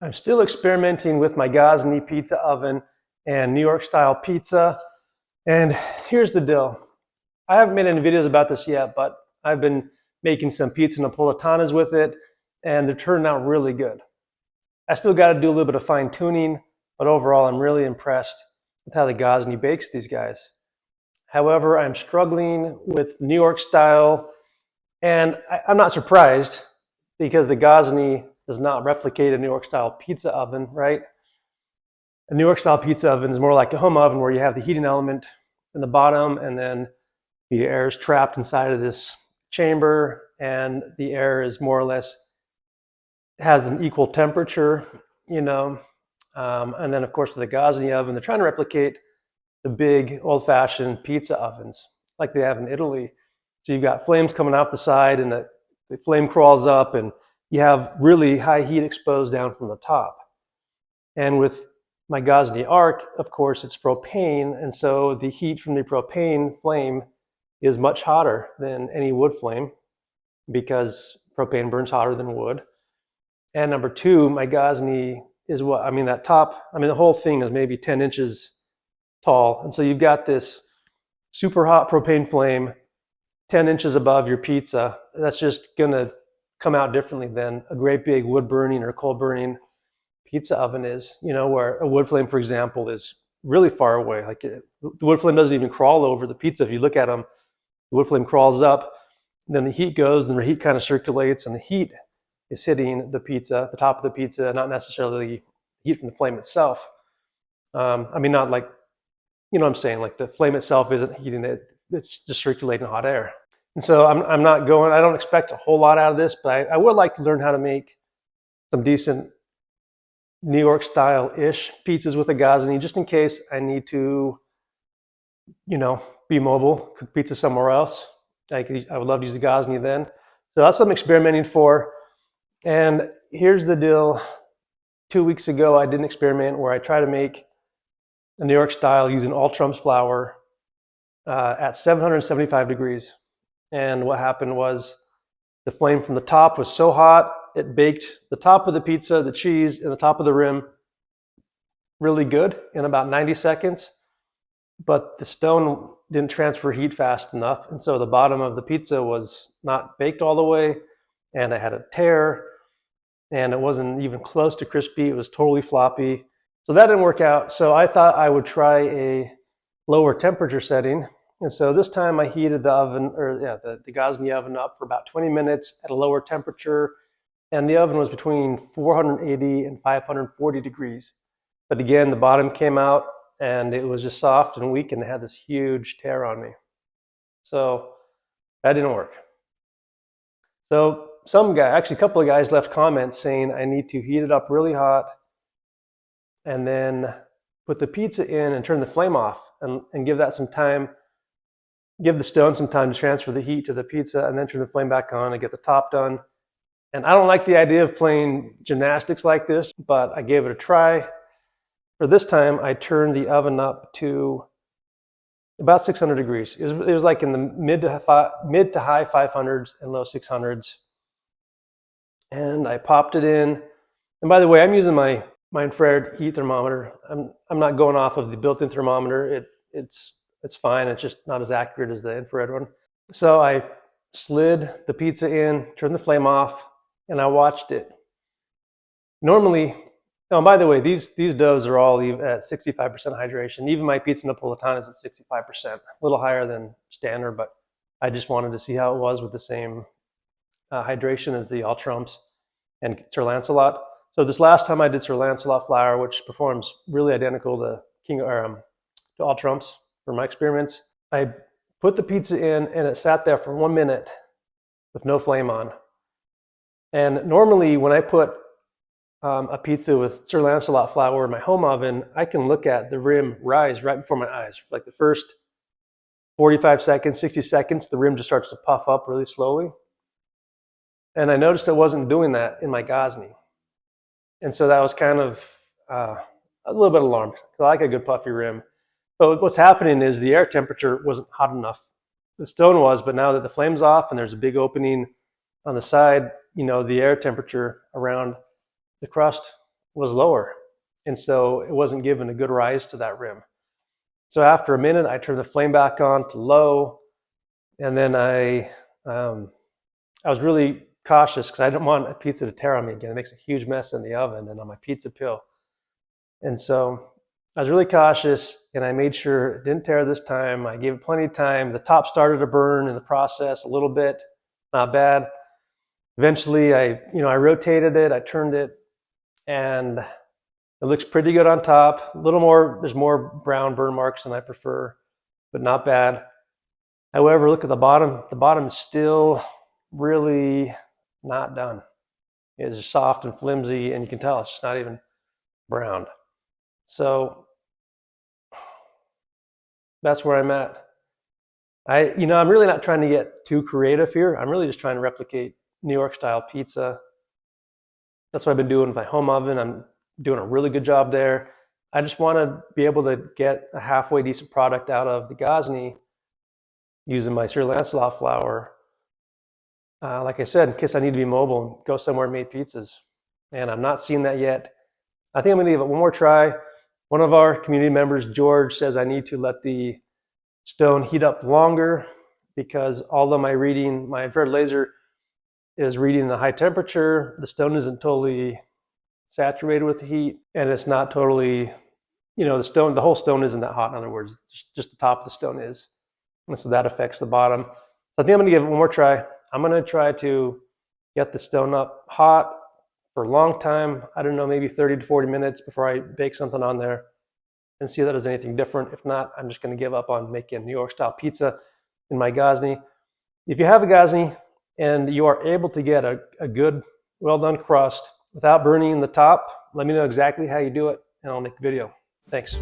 I'm still experimenting with my Gozney pizza oven and New York style pizza. And here's the deal. I haven't made any videos about this yet, but I've been making some pizza napolitanas with it, and they're turning out really good. I still got to do a little bit of fine tuning, but overall I'm really impressed with how the Gozney bakes these guys. However, I'm struggling with New York style, and I'm not surprised because the Gozney does not replicate a New York style pizza oven, right? A New York style pizza oven is more like a home oven where you have the heating element in the bottom, and then the air is trapped inside of this chamber, and the air is more or less has an equal temperature, you know. And then of course with the Gozney oven, they're trying to replicate the big old-fashioned pizza ovens like they have in Italy. So you've got flames coming out the side, and the flame crawls up, and you have really high heat exposed down from the top. And with my Gozney Arc, of course, it's propane, and so the heat from the propane flame is much hotter than any wood flame because propane burns hotter than wood. And number two, my Gozney is the whole thing is maybe 10 inches tall. And so you've got this super hot propane flame 10 inches above your pizza. That's just gonna come out differently than a great big wood burning or coal burning pizza oven is, where a wood flame, for example, is really far away. The wood flame doesn't even crawl over the pizza. If you look at them, the wood flame crawls up, then the heat goes, and the heat kind of circulates, and the heat is hitting the pizza, the top of the pizza, not necessarily heat from the flame itself. Not like, what I'm saying, like the flame itself isn't heating it, it's just circulating hot air. And so I don't expect a whole lot out of this, but I would like to learn how to make some decent New York style-ish pizzas with a Gozney, just in case I need to, be mobile, cook pizza somewhere else. I would love to use the Gozney then. So that's what I'm experimenting for. And here's the deal. 2 weeks ago, I did an experiment where I tried to make a New York style using all Trump's flour at 775 degrees. And what happened was the flame from the top was so hot, it baked the top of the pizza, the cheese, and the top of the rim really good in about 90 seconds. But the stone didn't transfer heat fast enough. And so the bottom of the pizza was not baked all the way, and I had a tear, and it wasn't even close to crispy. It was totally floppy. So that didn't work out. So I thought I would try a lower temperature setting. And so this time I heated the Gozney oven up for about 20 minutes at a lower temperature. And the oven was between 480 and 540 degrees. But again, the bottom came out, and it was just soft and weak, and it had this huge tear on me. So that didn't work. So a couple of guys left comments saying I need to heat it up really hot and then put the pizza in and turn the flame off and give that some time, give the stone some time to transfer the heat to the pizza, and then turn the flame back on and get the top done. And I don't like the idea of playing gymnastics like this, but I gave it a try. For this time, I turned the oven up to about 600 degrees. It was like in the mid to high 500s and low 600s. And I popped it in. And by the way, I'm using my infrared heat thermometer. I'm not going off of the built-in thermometer. It's fine. It's just not as accurate as the infrared one. So I slid the pizza in, turned the flame off, and I watched it. Normally, by the way, these doughs are all at 65% hydration. Even my pizza napolitana is at 65%, a little higher than standard, but I just wanted to see how it was with the same hydration as the All Trumps and Sir Lancelot. So this last time I did Sir Lancelot flour, which performs really identical to All Trumps for my experiments, I put the pizza in, and it sat there for 1 minute with no flame on. And normally when I put a pizza with Sir Lancelot flour in my home oven, I can look at the rim rise right before my eyes. Like the first 45 seconds, 60 seconds, the rim just starts to puff up really slowly. And I noticed I wasn't doing that in my Gozney. And so that was kind of a little bit alarmed, because I like a good puffy rim. But what's happening is the air temperature wasn't hot enough. The stone was, but now that the flame's off and there's a big opening on the side, the air temperature around the crust was lower. And so it wasn't giving a good rise to that rim. So after a minute, I turned the flame back on to low, and then I was really cautious because I didn't want a pizza to tear on me again. It makes a huge mess in the oven and on my pizza peel. And so I was really cautious, and I made sure it didn't tear this time. I gave it plenty of time. The top started to burn in the process a little bit, not bad. Eventually, I rotated it, I turned it, and it looks pretty good on top. A little more, there's more brown burn marks than I prefer, but not bad. However, look at the bottom. The bottom is still really not done. It's soft and flimsy, and you can tell it's just not even browned. So that's where I'm at. I'm really not trying to get too creative here. I'm really just trying to replicate New York style pizza. That's what I've been doing with my home oven. I'm doing a really good job there. I just want to be able to get a halfway decent product out of the Gozney using my Sir Lancelot flour. Like I said, in case I need to be mobile and go somewhere and make pizzas. And I'm not seeing that yet. I think I'm going to give it one more try. One of our community members, George, says I need to let the stone heat up longer because although my infrared laser is reading the high temperature, the stone isn't totally saturated with the heat, and it's not totally, the whole stone isn't that hot. In other words, just the top of the stone is. And so that affects the bottom. So I think I'm going to give it one more try. I'm going to try to get the stone up hot for a long time. I don't know, maybe 30 to 40 minutes before I bake something on there and see if that does anything different. If not, I'm just going to give up on making New York style pizza in my Gozney. If you have a Gozney and you are able to get a good, well done crust without burning the top, let me know exactly how you do it and I'll make a video. Thanks.